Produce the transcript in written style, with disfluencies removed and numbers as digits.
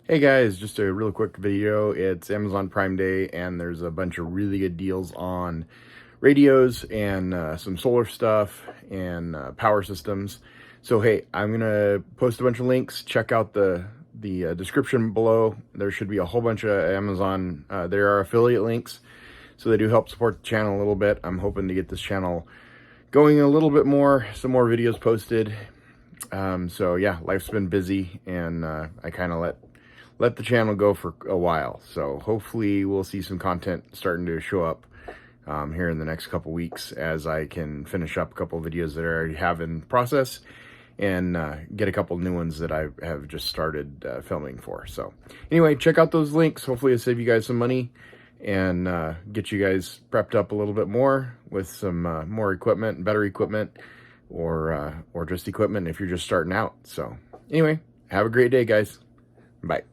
Hey guys, just a real quick video. It's Amazon Prime Day and there's a bunch of really good deals on radios and some solar stuff and power systems. So hey, I'm gonna post a bunch of links. Check out the description below. There should be a whole bunch of Amazon. There are affiliate links, so they do help support the channel a little bit. I'm hoping to get this channel going a little bit more, some more videos posted. So yeah, life's been busy and I kind of let the channel go for a while. So hopefully we'll see some content starting to show up here in the next couple weeks as I can finish up a couple of videos that I already have in process and get a couple new ones that I have just started filming for. So anyway, check out those links. Hopefully it'll save you guys some money and get you guys prepped up a little bit more with some more equipment and better equipment or just equipment if you're just starting out. So anyway, have a great day, guys. Bye.